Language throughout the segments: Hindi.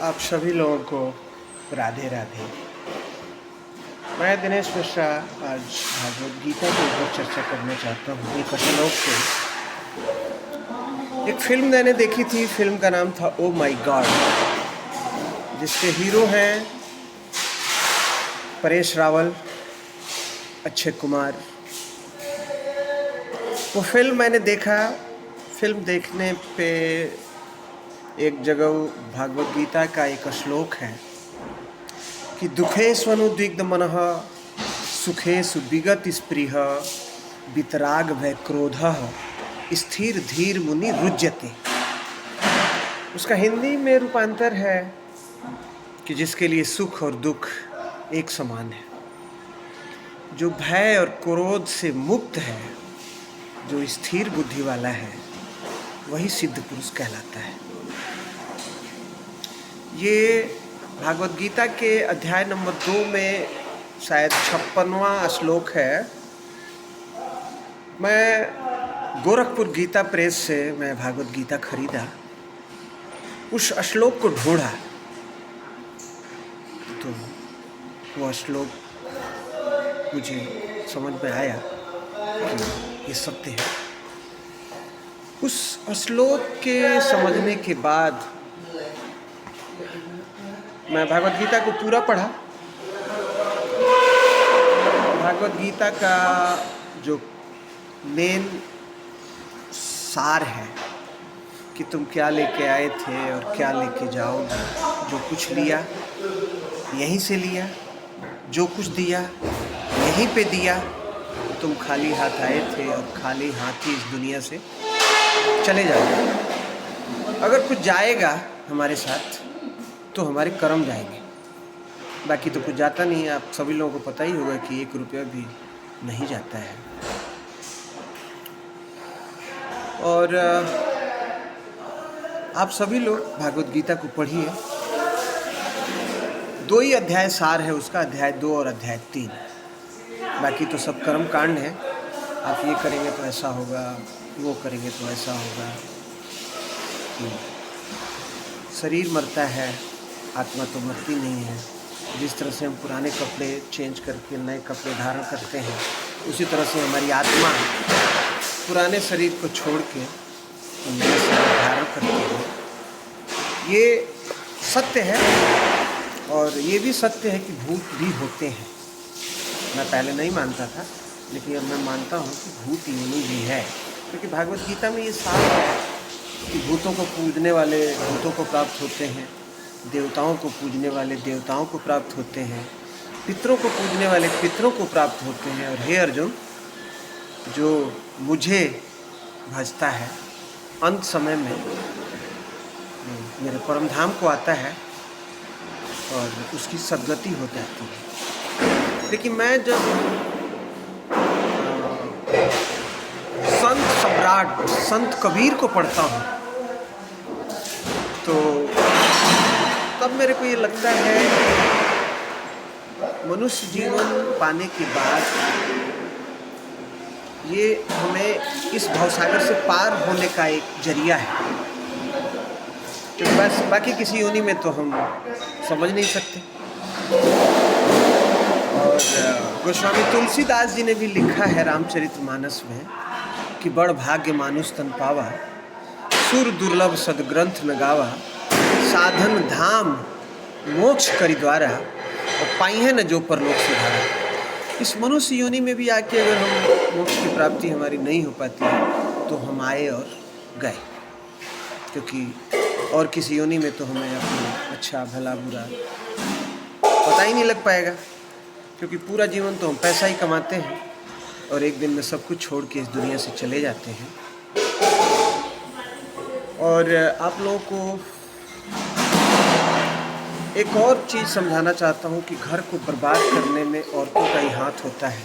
आप सभी लोगों को राधे राधे। मैं दिनेश मिश्रा आज भागवत गीता के ऊपर चर्चा करना चाहता हूँ एक श्लोक से। एक फिल्म मैंने देखी थी, फिल्म का नाम था ओ माई गॉड, जिसके हीरो हैं परेश रावल, अक्षय कुमार। वो फिल्म मैंने देखा। फिल्म देखने पे एक जगह भागवत गीता का एक श्लोक है कि दुखेष्वनुद्विग्ध मनः सुखेषु विगत स्पृह वितराग भय क्रोधः स्थिर धीर मुनि रुज्यते। उसका हिंदी में रूपांतर है कि जिसके लिए सुख और दुख एक समान है, जो भय और क्रोध से मुक्त है, जो स्थिर बुद्धि वाला है, वही सिद्ध पुरुष कहलाता है। ये भागवत गीता के अध्याय नंबर 2 में शायद 56वां श्लोक है। मैं गोरखपुर गीता प्रेस से मैं भागवत गीता खरीदा, उस श्लोक को ढूंढा तो वो श्लोक मुझे समझ में आया कि ये सत्य है। उस श्लोक के समझने के बाद मैं भागवत गीता को पूरा पढ़ा। भागवत गीता का जो मेन सार है कि तुम क्या लेके आए थे और क्या लेके जाओगे, जो कुछ लिया यहीं से लिया, जो कुछ दिया यहीं पे दिया। तुम खाली हाथ आए थे और खाली हाथ ही इस दुनिया से चले जाओगे। अगर कुछ जाएगा हमारे साथ तो हमारे कर्म जाएंगे, बाकी तो कुछ जाता नहीं है। आप सभी लोगों को पता ही होगा कि 1 रुपया भी नहीं जाता है। और आप सभी लोग भागवत गीता को पढ़िए। 2 ही अध्याय सार है उसका, अध्याय 2 और अध्याय 3। बाकी तो सब कर्म कांड है। आप ये करेंगे तो ऐसा होगा, वो करेंगे तो ऐसा होगा। शरीर मरता है, आत्मा तो मरती नहीं है। जिस तरह से हम पुराने कपड़े चेंज करके नए कपड़े धारण करते हैं, उसी तरह से हमारी आत्मा पुराने शरीर को छोड़ के नए शरीर धारण करती है। ये सत्य है। और ये भी सत्य है कि भूत भी होते हैं। मैं पहले नहीं मानता था, लेकिन अब मैं मानता हूँ कि भूत योनि भी है, क्योंकि भागवत गीता में ये साफ है कि भूतों को पूजने वाले भूतों को प्राप्त होते हैं, देवताओं को पूजने वाले देवताओं को प्राप्त होते हैं, पितरों को पूजने वाले पितरों को प्राप्त होते हैं। और हे अर्जुन, जो मुझे भजता है अंत समय में मेरे परम धाम को आता है और उसकी सद्गति हो जाती है। लेकिन मैं जब संत सम्राट संत कबीर को पढ़ता हूँ तो तब मेरे को ये लगता है मनुष्य जीवन पाने के बाद ये हमें इस भवसागर से पार होने का एक जरिया है, क्योंकि बस बाकी किसी योनि में तो हम समझ नहीं सकते। और गोस्वामी तुलसीदास जी ने भी लिखा है रामचरितमानस में कि बड़ भाग्य मानुष तन पावा, सुर दुर्लभ सदग्रंथ न गावा, साधन धाम मोक्ष करि द्वारा, और पाई है न जो परलोक सिधारा। इस मनुष्य योनि में भी आके अगर हम मोक्ष की प्राप्ति हमारी नहीं हो पाती है तो हम आए और गए, क्योंकि और किसी योनि में तो हमें अपना अच्छा भला बुरा पता ही नहीं लग पाएगा, क्योंकि पूरा जीवन तो हम पैसा ही कमाते हैं और एक दिन में सब कुछ छोड़ के इस दुनिया से चले जाते हैं। और आप लोगों को एक और चीज़ समझाना चाहता हूँ कि घर को बर्बाद करने में औरतों का ही हाथ होता है,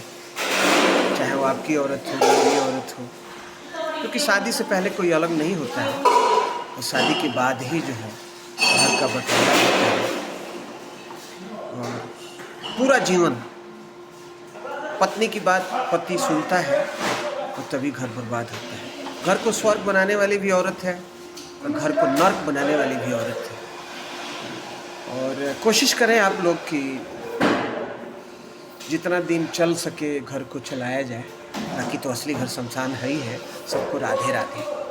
चाहे वो आपकी औरत हो, मेरी औरत हो, क्योंकि शादी से पहले कोई अलग नहीं होता है और शादी के बाद ही जो है घर का बंटवारा होता है। और पूरा जीवन पत्नी की बात पति सुनता है तो तभी घर बर्बाद होता है। घर को स्वर्ग बनाने वाली भी औरत है और घर को नर्क बनाने वाली भी औरत है। और कोशिश करें आप लोग कि जितना दिन चल सके घर को चलाया जाए, बाकी तो असली घर शमशान है ही है। सबको राधे राधे।